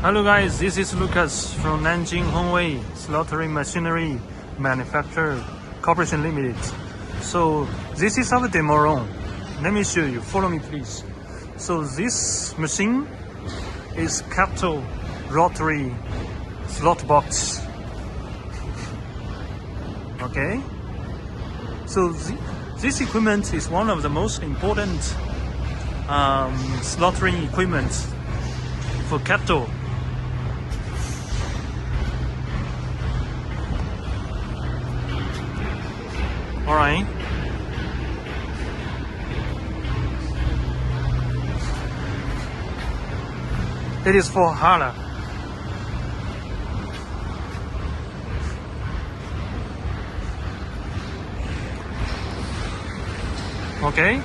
Hello guys, this is Lucas from Nanjing Hongwei Slaughtering Machinery Manufacturer Corporation Limited. So this is our demo room. Let me show you. Follow me please. So this machine is cattle rotary slaughter box. Okay. So this equipment is one of the most important slaughtering equipment for cattle. All right. It is for halal. Okay.